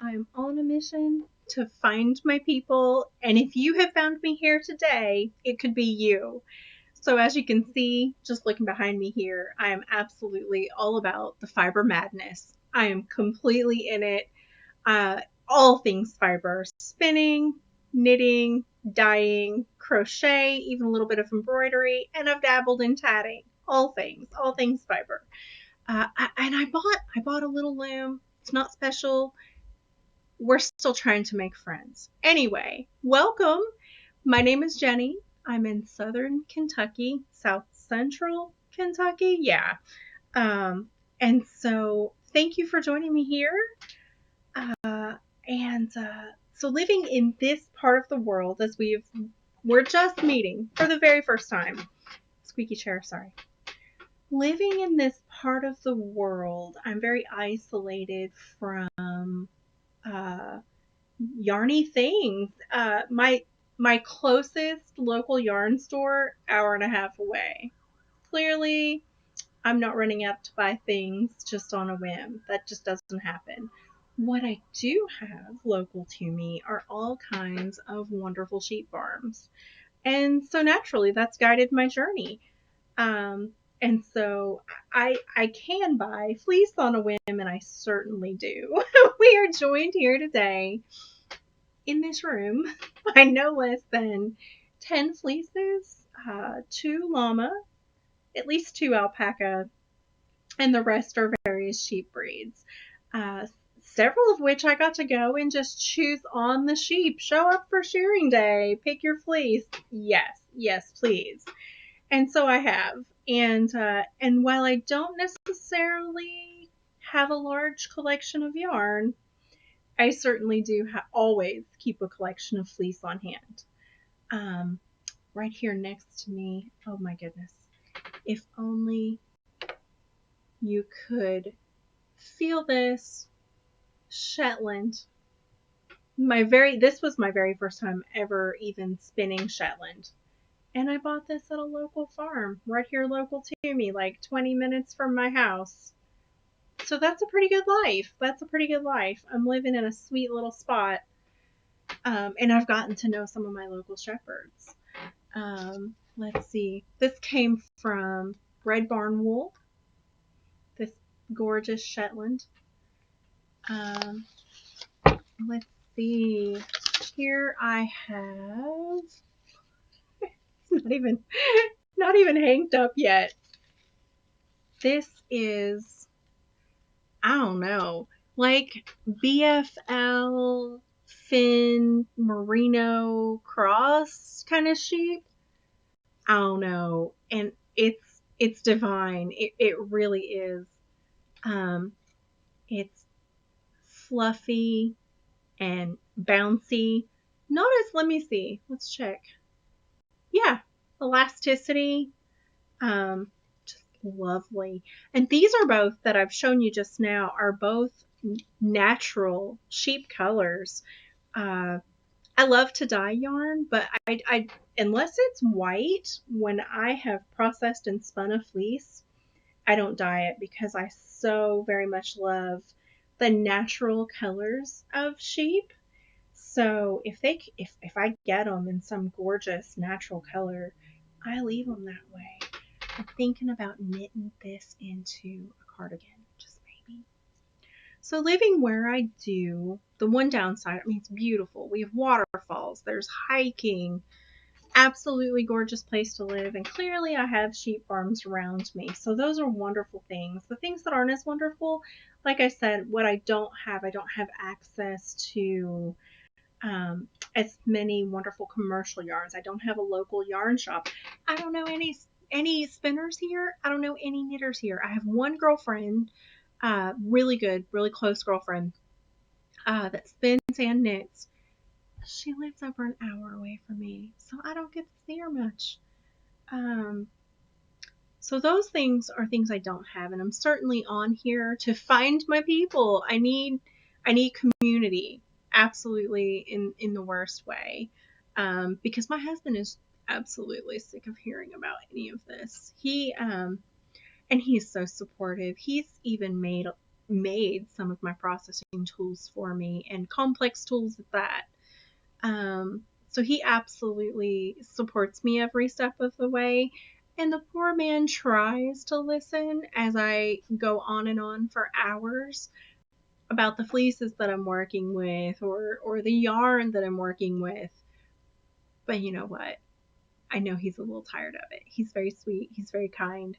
I'm on a mission to find my people, and if you have found me here today, it could be you. So, as you can see, just looking behind me here, I am absolutely all about the fiber madness. I am completely in it. Uh, all things fiber spinning, knitting, dyeing, crochet, even a little bit of embroidery, and I've dabbled in tatting. All things fiber. And I bought a little loom. It's not special. We're still trying to make friends. Anyway, welcome. My name is Jenny. I'm in southern Kentucky, south central Kentucky. Yeah. Um, and so thank you for joining me here. And so living in this part of the world, as we're just meeting for the very first time. Squeaky chair, sorry. Living in this part of the world, I'm very isolated from uh, yarny things. My closest local yarn store, hour and a half away. Clearly, I'm not running out to buy things just on a whim. That just doesn't happen. What I do have local to me are all kinds of wonderful sheep farms. And so naturally, that's guided my journey. Um, and so I can buy fleece on a whim, and I certainly do. We are joined here today in this room by no less than 10 fleeces, two llama, at least two alpaca, and the rest are various sheep breeds. Uh, Several of which I got to go and just choose on the sheep. Show up for shearing day, pick your fleece. Yes, yes, please. And so I have. And while I don't necessarily have a large collection of yarn, I certainly do always keep a collection of fleece on hand. Um, right here next to me. Oh my goodness. If only you could feel this Shetland. This was my very first time ever even spinning Shetland. And I bought this at a local farm right here local to me, like 20 minutes from my house. So that's a pretty good life. That's a pretty good life. I'm living in a sweet little spot. And I've gotten to know some of my local shepherds. Let's see. This came from Red Barn Wool, this gorgeous Shetland. Um, let's see. Here I have. It's not even hanged up yet. This is, I don't know, like BFL Fin Merino Cross kind of sheep. I don't know, and it's divine. It really is. Um, it's fluffy and bouncy. Not as, let me see. Let's check. Yeah, elasticity. Just lovely. And these are both that I've shown you just now are both natural sheep colors. Uh, I love to dye yarn, but I unless it's white, when I have processed and spun a fleece, I don't dye it because I so very much love the natural colors of sheep. So if I get them in some gorgeous natural color, I leave them that way. I'm thinking about knitting this into a cardigan, just maybe. So living where I do, the one downside, I mean, it's beautiful. We have waterfalls, there's hiking, absolutely gorgeous place to live, and clearly I have sheep farms around me. So those are wonderful things. The things that aren't as wonderful, like I said, what I don't have access to as many wonderful commercial yarns. I don't have a local yarn shop. I don't know any spinners here. I don't know any knitters here. I have one girlfriend, really good, really close girlfriend, that spins and knits. She lives over an hour away from me, so I don't get to see her much. Um, so those things are things I don't have, and I'm certainly on here to find my people. I need community, absolutely in the worst way, because my husband is absolutely sick of hearing about any of this. And he's so supportive. He's even made made some of my processing tools for me, and complex tools at that. So he absolutely supports me every step of the way. And the poor man tries to listen as I go on and on for hours about the fleeces that I'm working with, or the yarn that I'm working with. But you know what? I know he's a little tired of it. He's very sweet. He's very kind.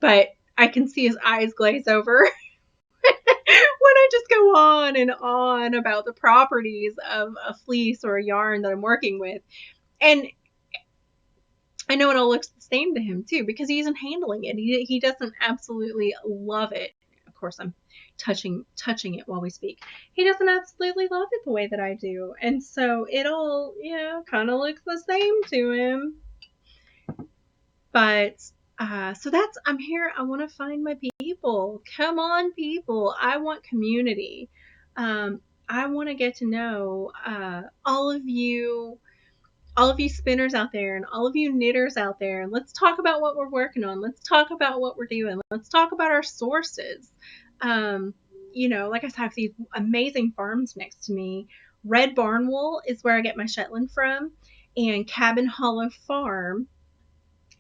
But I can see his eyes glaze over when I just go on and on about the properties of a fleece or a yarn that I'm working with. And I know it all looks the same to him too, because he isn't handling it. He doesn't absolutely love it. Of course, I'm touching it while we speak. He doesn't absolutely love it the way that I do, and so it all, kind of looks the same to him. But so I'm here. I want to find my people. Come on, people. I want community. Um, I want to get to know all of you spinners out there and all of you knitters out there. Let's talk about what we're working on. Let's talk about what we're doing. Let's talk about our sources. Like I said, I have these amazing farms next to me. Red Barnwool is where I get my Shetland from, and Cabin Hollow Farm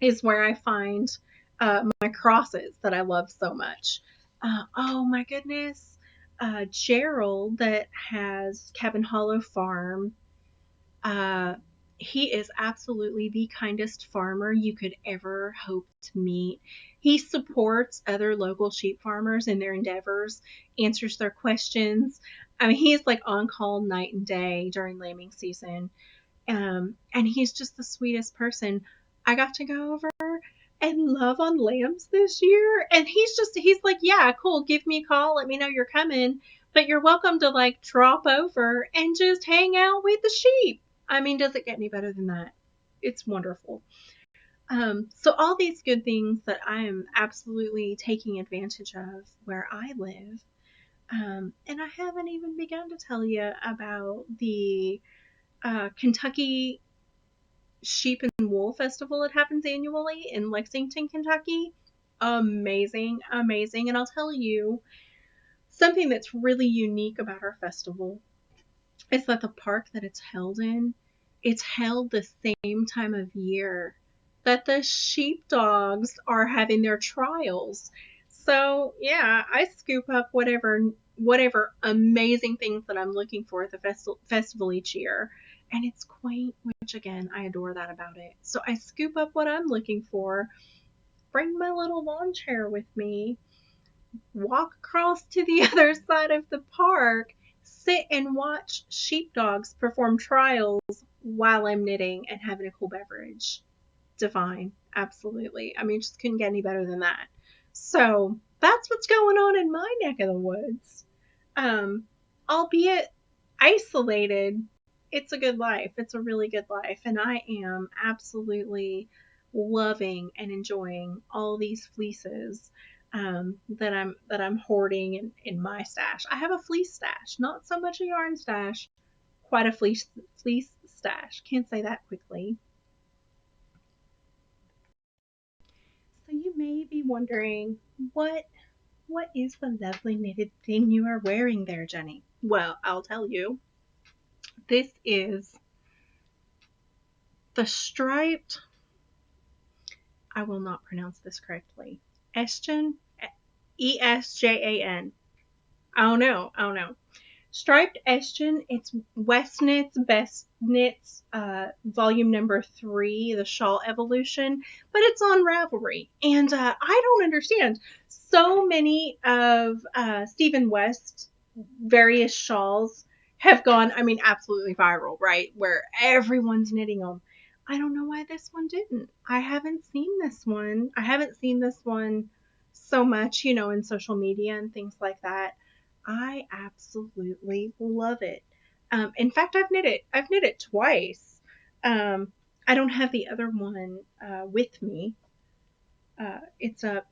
is where I find my crosses that I love so much. Oh my goodness. Gerald, that has Cabin Hollow Farm, uh, he is absolutely the kindest farmer you could ever hope to meet. He supports other local sheep farmers in their endeavors, answers their questions. I mean, he's like on call night and day during lambing season. And he's just the sweetest person. I got to go over and love on lambs this year, and he's like, yeah, cool, give me a call, let me know you're coming, but you're welcome to like drop over and just hang out with the sheep. I mean, does it get any better than that? It's wonderful. So all these good things that I am absolutely taking advantage of where I live. And I haven't even begun to tell you about the Kentucky Sheep and Wool Festival that happens annually in Lexington, Kentucky. Amazing, amazing. And I'll tell you something that's really unique about our festival is that the park that it's held in, it's held the same time of year that the sheepdogs are having their trials. So yeah, I scoop up whatever amazing things that I'm looking for at the festival each year. And it's quaint, which again, I adore that about it. So I scoop up what I'm looking for, bring my little lawn chair with me, walk across to the other side of the park, sit and watch sheepdogs perform trials while I'm knitting and having a cool beverage. Divine. Absolutely. I mean, just couldn't get any better than that. So that's what's going on in my neck of the woods. Um, Albeit isolated, it's a good life. It's a really good life. And I am absolutely loving and enjoying all these fleeces that I'm hoarding in my stash. I have a fleece stash, not so much a yarn stash, quite a fleece stash. Can't say that quickly. So you may be wondering, what is the lovely knitted thing you are wearing there, Jenny? Well, I'll tell you. This is the striped, I will not pronounce this correctly. Esjan, Esjan. I don't know. I don't know. Striped Esjan, it's West Knits, Best Knits, volume number 3, the shawl evolution, but it's on Ravelry. And I don't understand. So many of Stephen West's various shawls have gone, I mean, absolutely viral, right? Where everyone's knitting them. I don't know why this one didn't. I haven't seen this one. I haven't seen this one so much, in social media and things like that. I absolutely love it. In fact, I've knit it. I've knit it twice. I don't have the other one with me. It's up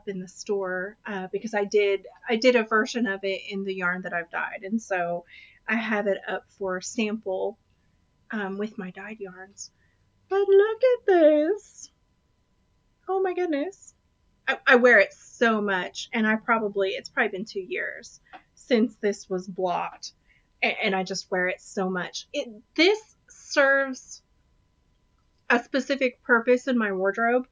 in the store because I did a version of it in the yarn that I've dyed, and so I have it up for sample with my dyed yarns. But look at this! Oh my goodness! I wear it so much, and it's probably been 2 years since this was blocked, and I just wear it so much. This serves a specific purpose in my wardrobe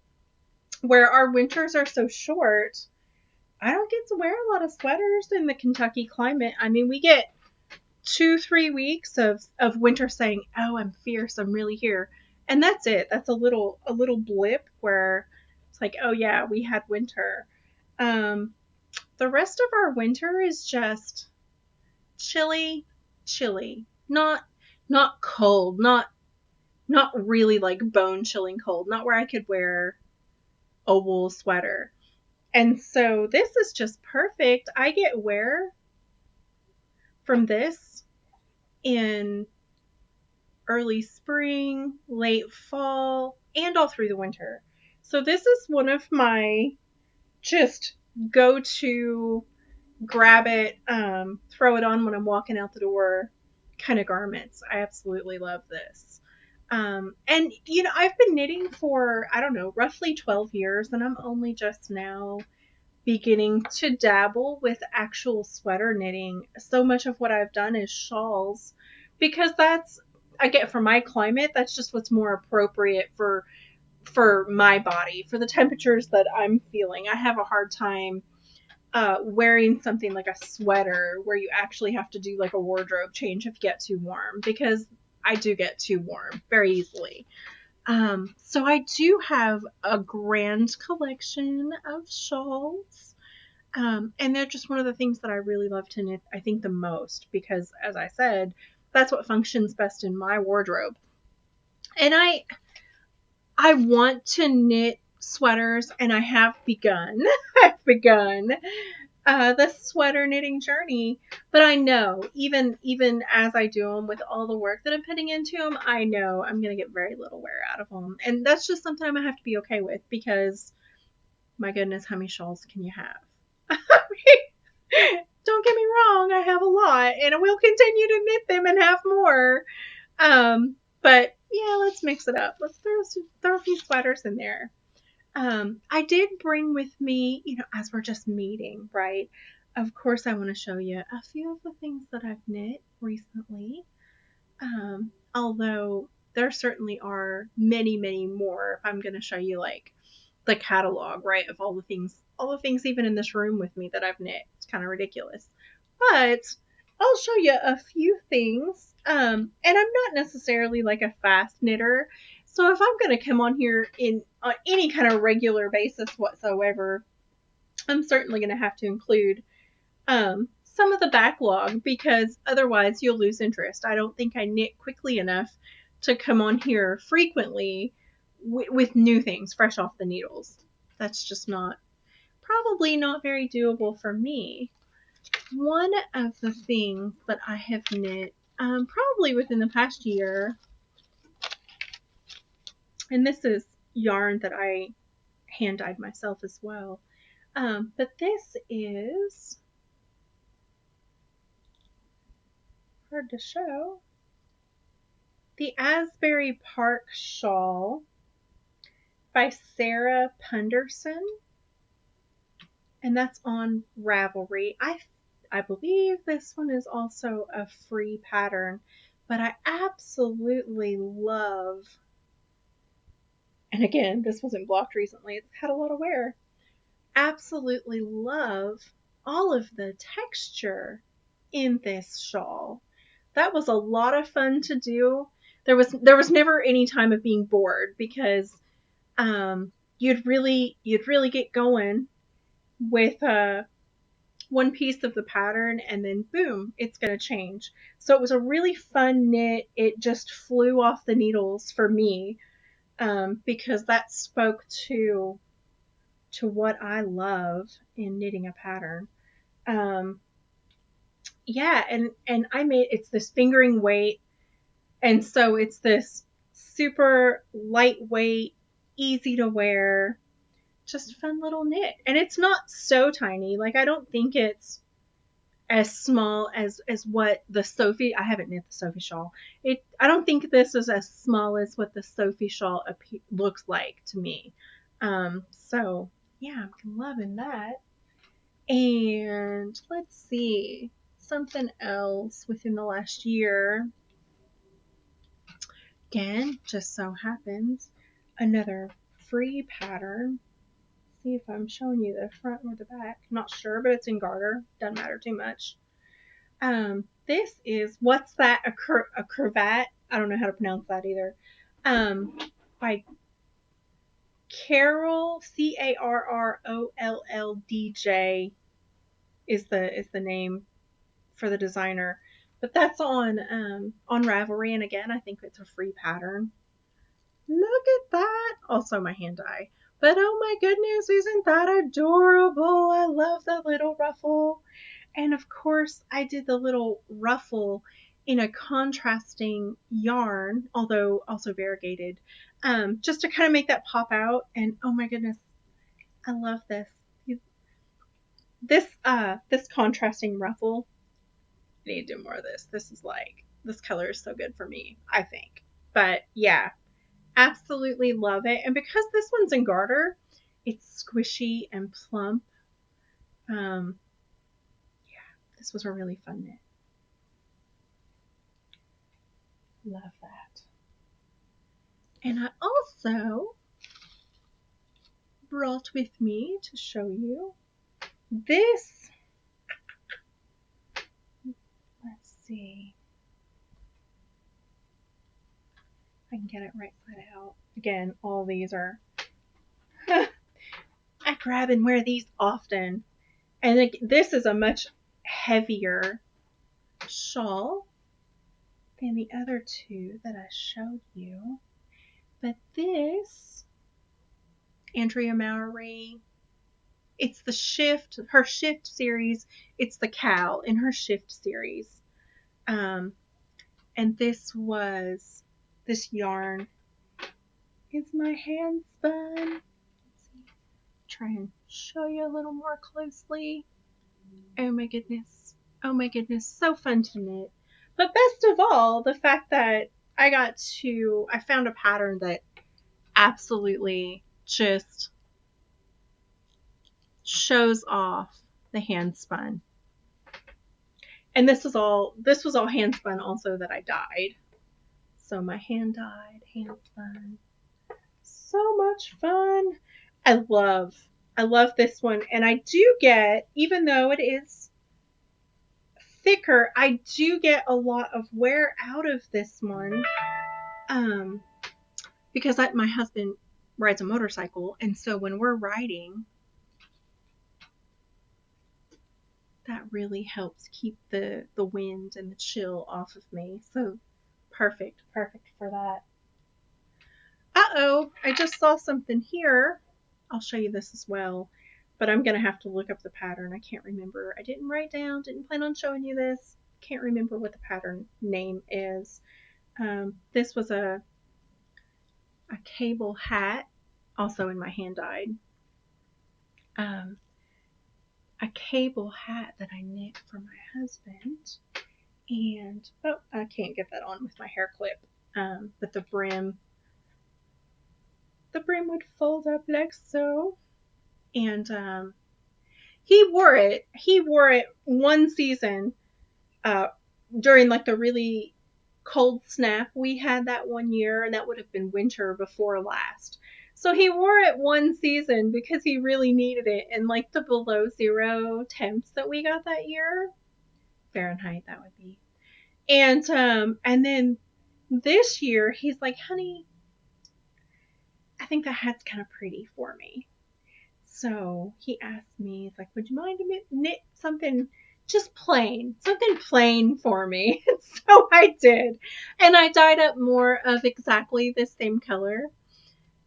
where our winters are so short. I don't get to wear a lot of sweaters in the Kentucky climate. I mean, we get 2-3 weeks of winter saying, "Oh, I'm fierce, I'm really here," and that's it. That's a little blip where it's like, "Oh yeah, we had winter." Um, the rest of our winter is just chilly, chilly, not cold, not really like bone chilling cold, not where I could wear a wool sweater. And so this is just perfect. I get wear from this in early spring, late fall, and all through the winter. So this is one of my just go to grab it, throw it on when I'm walking out the door kind of garments. I absolutely love this. And I've been knitting for, I don't know, roughly 12 years, and I'm only just now beginning to dabble with actual sweater knitting. So much of what I've done is shawls because I get for my climate, that's just what's more appropriate for my body, for the temperatures that I'm feeling. I have a hard time wearing something like a sweater where you actually have to do like a wardrobe change if you get too warm, because I do get too warm very easily. So I do have a grand collection of shawls. And they're just one of the things that I really love to knit, I think, the most, because as I said, that's what functions best in my wardrobe. And I want to knit sweaters, and I have begun. I've begun the sweater knitting journey. But I know, even as I do them with all the work that I'm putting into them, I know I'm gonna get very little wear out of them, and that's just something I'm gonna have to be okay with, because my goodness, how many shawls can you have? Don't get me wrong, I have a lot, and I will continue to knit them and have more. But yeah, let's mix it up. Let's throw a few sweaters in there. I did bring with me, as we're just meeting, right? Of course, I want to show you a few of the things that I've knit recently. Although there certainly are many, many more. If I'm going to show you like the catalog, right, of all the things even in this room with me that I've knit. It's kind of ridiculous. But I'll show you a few things. And I'm not necessarily like a fast knitter. So if I'm going to come on here on any kind of regular basis whatsoever, I'm certainly going to have to include some of the backlog, because otherwise you'll lose interest. I don't think I knit quickly enough to come on here frequently with new things fresh off the needles. That's just probably not very doable for me. One of the things that I have knit probably within the past year, and this is yarn that I hand dyed myself as well, but this is hard to show. The Asbury Park Shawl by Sarah Punderson, and that's on Ravelry. I believe this one is also a free pattern, but I absolutely love, and again, this wasn't blocked recently, it's had a lot of wear. Absolutely love all of the texture in this shawl. That was a lot of fun to do. There was never any time of being bored, because you'd really get going with one piece of the pattern, and then boom, it's going to change. So it was a really fun knit. It just flew off the needles for me, because that spoke to what I love in knitting a pattern. Yeah, and it's this fingering weight, and so it's this super lightweight, easy to wear, just fun little knit. And it's not so tiny. Like, I don't think it's as small as what the Sophie. I haven't knit the Sophie shawl. I don't think this is as small as what the Sophie shawl looks like to me. So yeah, I'm loving that. And let's see, something else within the last year. Again, just so happens, another free pattern. See if I'm showing you the front or the back. Not sure, but it's in garter. Doesn't matter too much. This is What's That? A Cravat? I don't know how to pronounce that either. By Carol, CarrolLJ is the name for the designer. But that's on Ravelry, and again, I think it's a free pattern. Look at that! Also my hand dye. But oh my goodness, isn't that adorable? I love that little ruffle. And of course, I did the little ruffle in a contrasting yarn, although also variegated, just to kind of make that pop out. And oh my goodness, I love this. This contrasting ruffle. I need to do more of this. This color is so good for me, I think. But yeah, absolutely love it. And because this one's in garter, it's squishy and plump. Yeah, this was a really fun knit. Love that. And I also brought with me to show you this. Let's see. I can get it right side out. Again, all these are. I grab and wear these often. And this is a much heavier shawl than the other two that I showed you. But this, Andrea Mowry, it's the her Shift series. It's the cow in her Shift series. And this yarn is my hand spun. Let's see. Try and show you a little more closely. Oh my goodness. Oh my goodness. So fun to knit. But best of all, the fact that I found a pattern that absolutely just shows off the hand spun. And this was all hand spun also that I dyed. So my hand dyed, hand spun. So much fun. I love this one. And I do get, even though it is thicker, I do get a lot of wear out of this one. Because my husband rides a motorcycle, and so when we're riding, that really helps keep the wind and the chill off of me. So perfect for that. Uh-oh, I just saw something here. I'll show you this as well, but I'm gonna have to look up the pattern. I can't remember. I didn't write down, didn't plan on showing you this. Can't remember what the pattern name is. This was a cable hat, also in my hand dyed. A cable hat that I knit for my husband. And, oh, I can't get that on with my hair clip. But the brim would fold up like so. And he wore it one season during like the really cold snap we had that one year, and that would have been winter before last. So he wore it one season because he really needed it in like the below zero temps that we got that year. Fahrenheit, that would be. And then this year he's like, honey, I think that hat's kind of pretty for me. So he asked me, he's like, would you mind to knit something just something plain for me? So I did. And I dyed up more of exactly the same color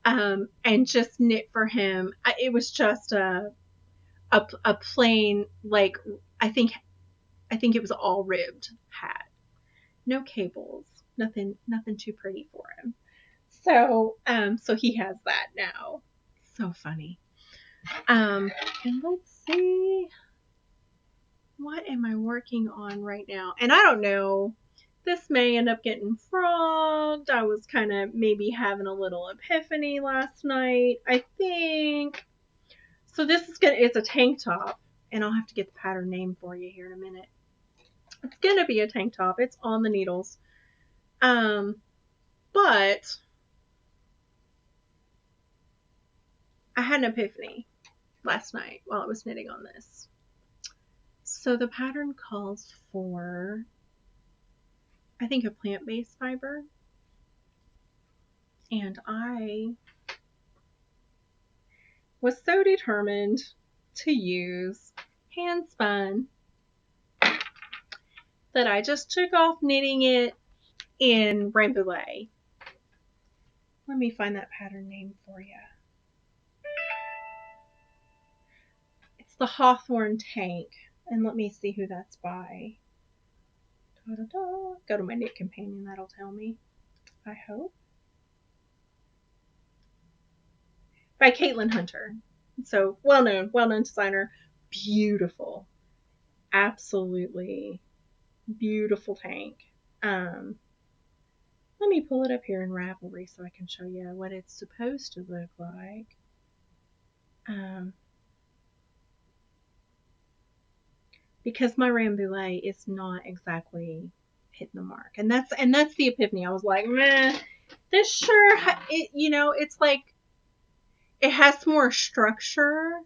and just knit for him. It was just a plain, like, I think it was all ribbed hat. No cables, nothing too pretty for him. So he has that now. So funny. And let's see, what am I working on right now? And I don't know, this may end up getting frogged. I was kind of maybe having a little epiphany last night, I think. So this is it's a tank top, and I'll have to get the pattern name for you here in a minute. It's gonna be a tank top. It's on the needles. But I had an epiphany last night while I was knitting on this. So the pattern calls for, I think, a plant-based fiber. And I was so determined to use hand spun that I just took off knitting it in Rambouillet. Let me find that pattern name for you. It's the Hawthorne Tank. And let me see who that's by. Da-da-da. Go to my Knit Companion, that'll tell me, I hope. By Caitlin Hunter. So well-known designer. Beautiful. Absolutely beautiful tank. Let me pull it up here in Ravelry so I can show you what it's supposed to look like. Because my Rambouillet is not exactly hitting the mark, and that's the epiphany. I was like, meh, this sure, it's like it has more structure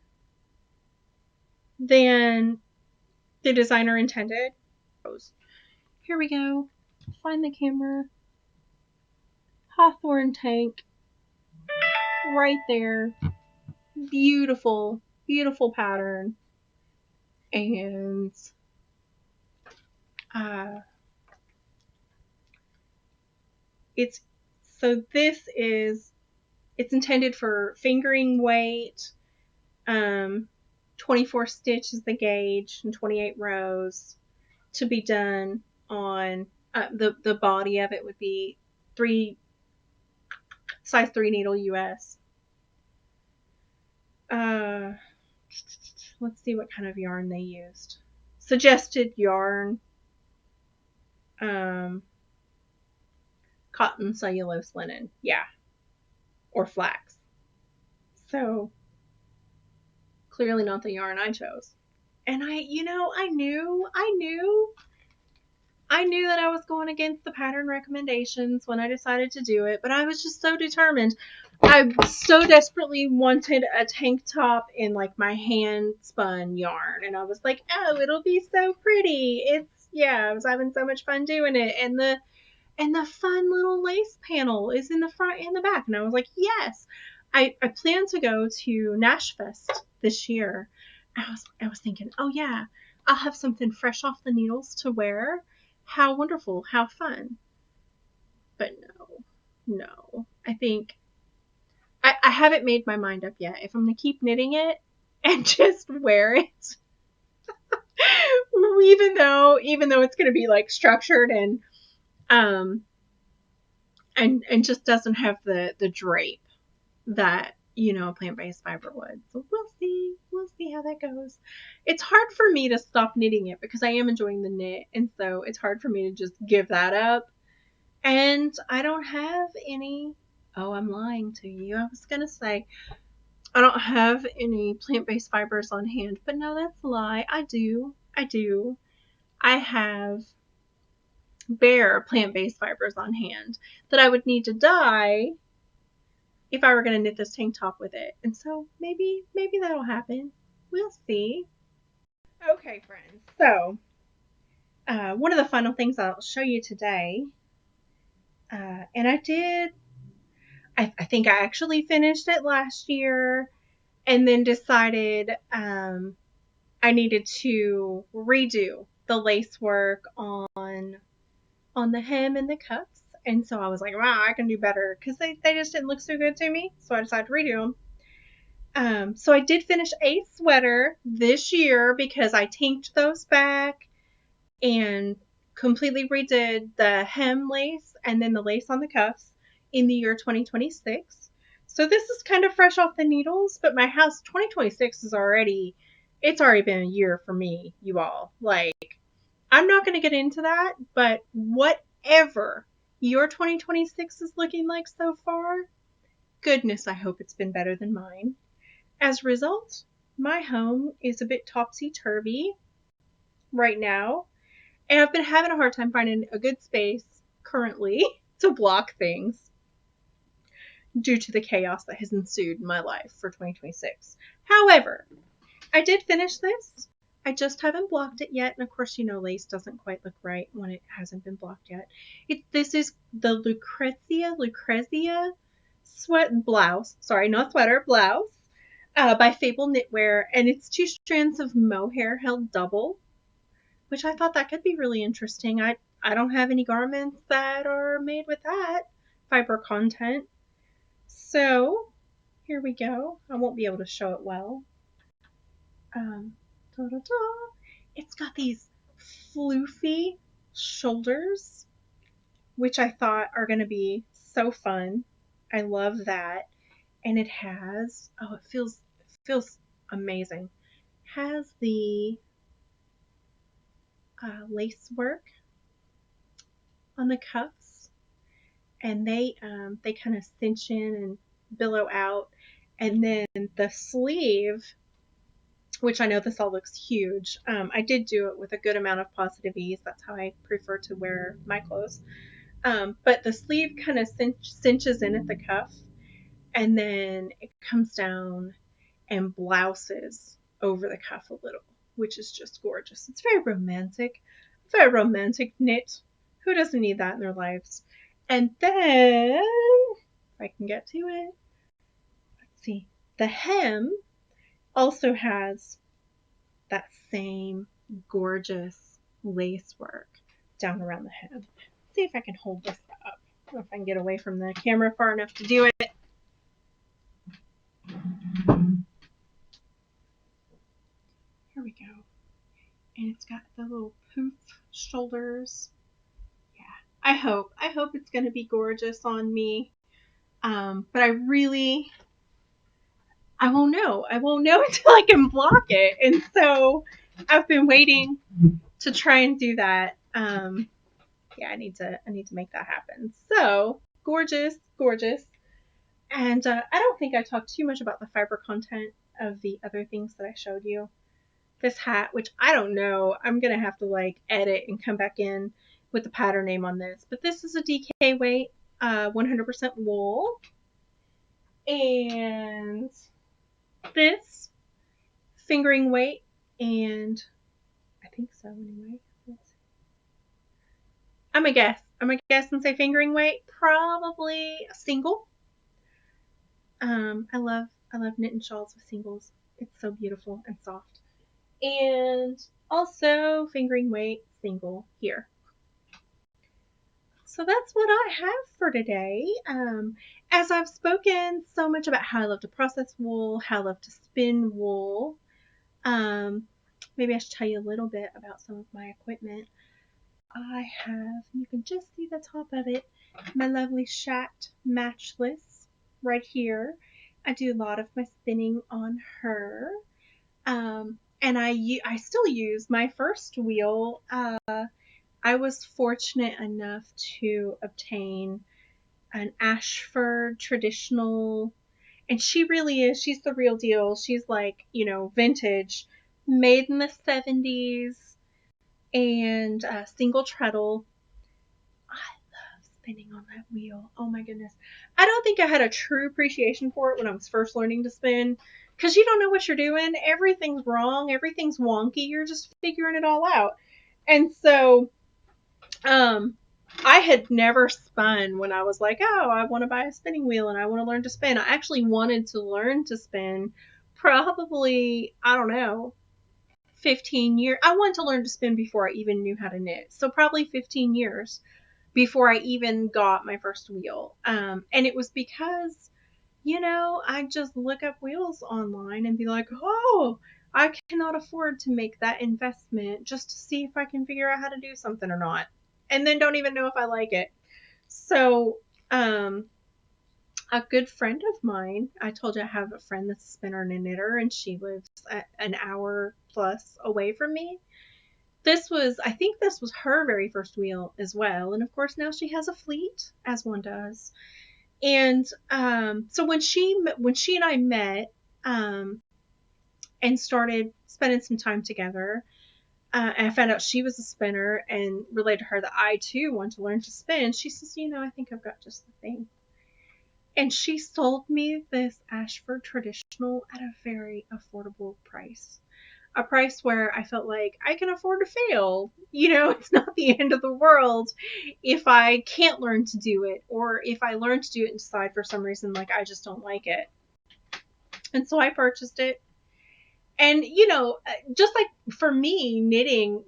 than the designer intended. Here we go. Find the camera. Hawthorne Tank. Right there. Beautiful, beautiful pattern. And it's intended for fingering weight. 24 stitch is the gauge and 28 rows to be done on the body of it would be size 3 needle US. Let's see what kind of yarn they used. Suggested yarn, cotton, cellulose, linen, yeah, or flax. So clearly not the yarn I chose. And I knew that I was going against the pattern recommendations when I decided to do it, but I was just so determined. I so desperately wanted a tank top in like my hand spun yarn, and I was like, oh, it'll be so pretty. I was having so much fun doing it, and the fun little lace panel is in the front and the back, and I was like, yes. I plan to go to Nashfest this year. I was thinking, oh yeah, I'll have something fresh off the needles to wear. How wonderful, how fun. But no. I think I haven't made my mind up yet if I'm going to keep knitting it and just wear it. even though it's going to be like structured and just doesn't have the drape that a plant-based fiber would. So we'll see how that goes. It's hard for me to stop knitting it because I am enjoying the knit, and so it's hard for me to just give that up. And I don't have any. Oh, I'm lying to you. I was gonna say I don't have any plant-based fibers on hand, but no, that's a lie. I do. I have bare plant-based fibers on hand that I would need to dye if I were going to knit this tank top with it. And so maybe that'll happen. We'll see. Okay, friends. So one of the final things I'll show you today, and I think I actually finished it last year and then decided I needed to redo the lace work on the hem and the cuffs. And so I was like, wow, I can do better because they just didn't look so good to me. So I decided to redo them. So I did finish a sweater this year because I tanked those back and completely redid the hem lace and then the lace on the cuffs in the year 2026. So this is kind of fresh off the needles, but my house 2026 is already been a year for me, you all. Like, I'm not going to get into that, but whatever your 2026 is looking like so far, goodness, I hope it's been better than mine. As a result, my home is a bit topsy-turvy right now, and I've been having a hard time finding a good space currently to block things due to the chaos that has ensued in my life for 2026. However, I did finish this. I just haven't blocked it yet, and of course, lace doesn't quite look right when it hasn't been blocked yet. This is the Lucrezia sweat blouse. Sorry, not sweater, blouse. By Fable Knitwear, and it's 2 strands of mohair held double, which I thought that could be really interesting. I don't have any garments that are made with that fiber content. So here we go. I won't be able to show it well. Da-da-da. It's got these floofy shoulders, which I thought are going to be so fun. I love that. And it has, it feels amazing. Has the lace work on the cuffs, and they kind of cinch in and billow out, and then the sleeve, which I know this all looks huge. I did do it with a good amount of positive ease. That's how I prefer to wear my clothes. But the sleeve kind of cinches in at the cuff, and then it comes down and blouses over the cuff a little, which is just gorgeous. It's very romantic knit. Who doesn't need that in their lives? And then, if I can get to it, let's see. The hem also has that same gorgeous lace work down around the hem. Let's see if I can hold this up. I don't know if I can get away from the camera far enough to do it. Here we go. And it's got the little poof shoulders. Yeah, I hope it's going to be gorgeous on me. But I won't know. I won't know until I can block it. And so I've been waiting to try and do that. Yeah, I need to make that happen. So gorgeous. And I don't think I talked too much about the fiber content of the other things that I showed you. This hat, which I don't know, I'm gonna have to edit and come back in with the pattern name on this. But this is a DK weight, 100% wool, and this fingering weight, and I think so anyway. I'm gonna guess and say fingering weight, probably a single. I love knitting shawls with singles. It's so beautiful and soft. And also fingering weight single here. So that's what I have for today. As I've spoken so much about how I love to process wool, how I love to spin wool, maybe I should tell you a little bit about some of my equipment. I have, you can just see the top of it, my lovely Shat Matchless right here. I do a lot of my spinning on her. And I still use my first wheel. I was fortunate enough to obtain an Ashford traditional, and she really is, she's the real deal. She's vintage, made in the 70s, and single treadle. I love spinning on that wheel. Oh my goodness. I don't think I had a true appreciation for it when I was first learning to spin, because you don't know what you're doing. Everything's wrong. Everything's wonky. You're just figuring it all out. And so, I had never spun when I was like, oh, I want to buy a spinning wheel and I want to learn to spin. I actually wanted to learn to spin probably, I don't know, 15 years. I wanted to learn to spin before I even knew how to knit. So probably 15 years before I even got my first wheel. And it was because, I just look up wheels online and be like, oh, I cannot afford to make that investment just to see if I can figure out how to do something or not. And then don't even know if I like it. So, a good friend of mine, I told you I have a friend that's a spinner and a knitter, and she lives an hour plus away from me. I think this was her very first wheel as well. And of course, now she has a fleet, as one does. And so when she and I met, and started spending some time together. And I found out she was a spinner and relayed to her that I too want to learn to spin. She says, I think I've got just the thing. And she sold me this Ashford traditional at a very affordable price. A price where I felt like I can afford to fail. It's not the end of the world if I can't learn to do it, or if I learn to do it and decide for some reason like I just don't like it. And so I purchased it. And, just like for me, knitting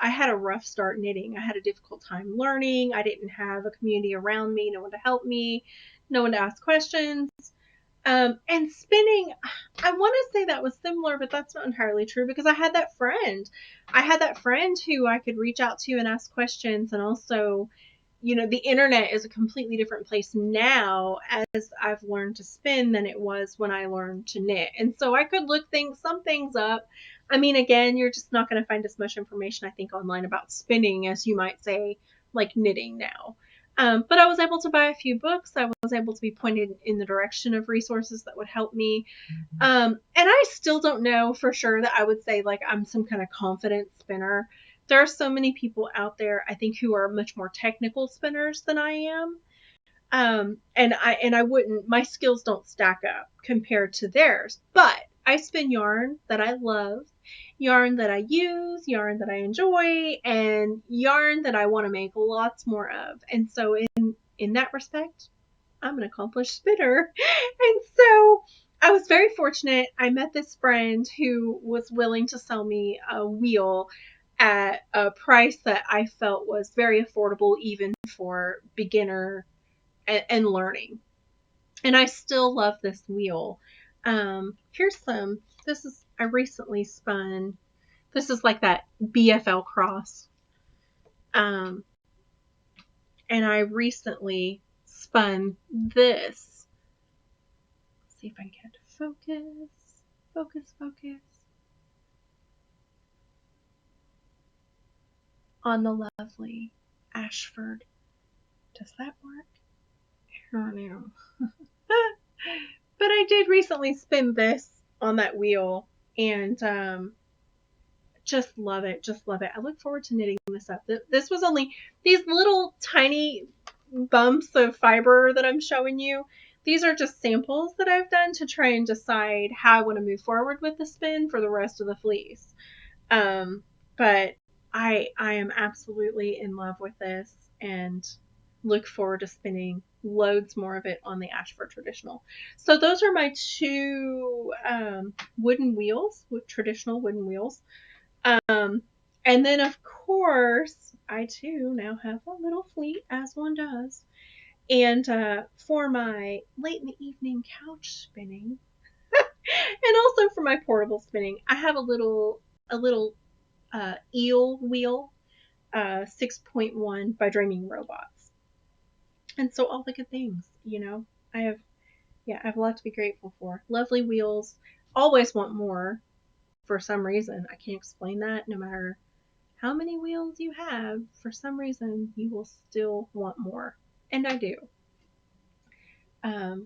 I had a rough start knitting. I had a difficult time learning. I didn't have a community around me, no one to help me, no one to ask questions. And spinning, I want to say that was similar, but that's not entirely true because I had that friend. I had that friend who I could reach out to and ask questions. And also, the internet is a completely different place now as I've learned to spin than it was when I learned to knit. And so I could look some things up. I mean, again, you're just not going to find as much information, I think, online about spinning as you might say, like knitting now. But I was able to buy a few books. I was able to be pointed in the direction of resources that would help me. And I still don't know for sure that I would say like I'm some kind of confident spinner. There are so many people out there, I think, who are much more technical spinners than I am. And I wouldn't, my skills don't stack up compared to theirs, but I spin yarn that I love, yarn that I use, yarn that I enjoy, and yarn that I want to make lots more of. And so in that respect, I'm an accomplished spinner. And so I was very fortunate. I met this friend who was willing to sell me a wheel at a price that I felt was very affordable, even for beginner and learning. And I still love this wheel. I recently spun. This is like that BFL cross. And I recently spun this. Let's see if I can get to focus. Focus. On the lovely Ashford. Does that work? I don't know. But I did recently spin this on that wheel and just love it. I look forward to knitting this up. This was only these little tiny bumps of fiber that I'm showing you. These are just samples that I've done to try and decide how I want to move forward with the spin for the rest of the fleece. But I am absolutely in love with this and look forward to spinning loads more of it on the Ashford Traditional. So those are my two wooden wheels, with traditional wooden wheels. And then of course, I too now have a little fleet, as one does. And for my late in the evening couch spinning, and also for my portable spinning, I have a little eel wheel, 6.1 by Dreaming Robots. And so all the good things, I have a lot to be grateful for. Lovely wheels. Always want more for some reason. I can't explain that. No matter how many wheels you have, for some reason you will still want more. And I do. I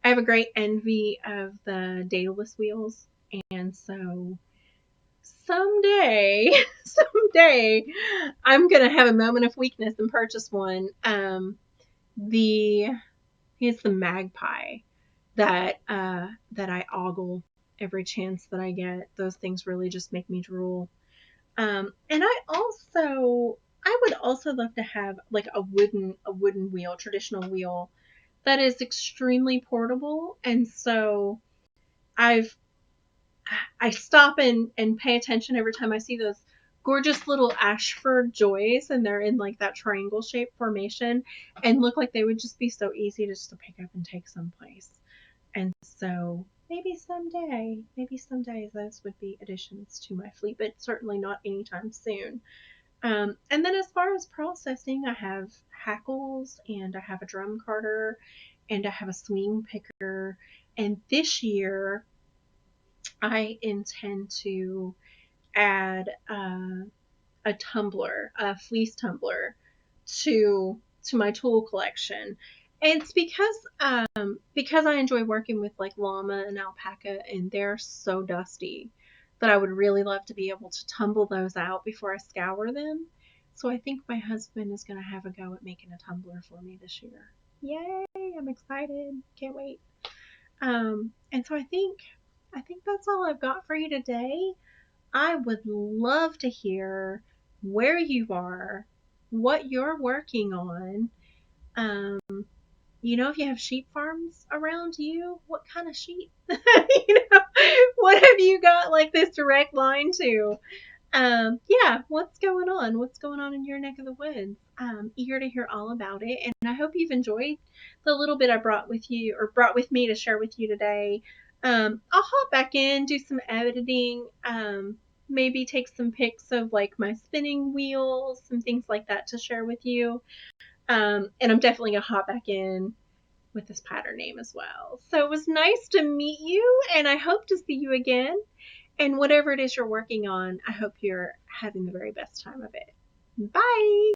have a great envy of the dataless wheels. And so someday, I'm going to have a moment of weakness and purchase one. It's the Magpie that I ogle every chance that I get. Those things really just make me drool. And I would also love to have like a wooden wheel, traditional wheel that is extremely portable. And so I stop and pay attention every time I see those gorgeous little Ashford joys, and they're in like that triangle shaped formation and look like they would just be so easy just to pick up and take someplace. And so maybe someday those would be additions to my fleet, but certainly not anytime soon. And then as far as processing, I have hackles and I have a drum carder and I have a swing picker. And this year I intend to add a tumbler, a fleece tumbler, to my tool collection. And it's because I enjoy working with like llama and alpaca, and they're so dusty that I would really love to be able to tumble those out before I scour them. So I think my husband is going to have a go at making a tumbler for me this year. Yay! I'm excited. Can't wait. And so I think that's all I've got for you today. I would love to hear where you are, what you're working on. Um, if you have sheep farms around you, what kind of sheep? What have you got like this direct line to? Yeah, what's going on? What's going on in your neck of the woods? Eager to hear all about it, and I hope you've enjoyed the little bit I brought with me to share with you today. I'll hop back in, do some editing, maybe take some pics of like my spinning wheels, some things like that to share with you. And I'm definitely gonna hop back in with this pattern name as well. So it was nice to meet you, and I hope to see you again. And whatever it is you're working on, I hope you're having the very best time of it. Bye.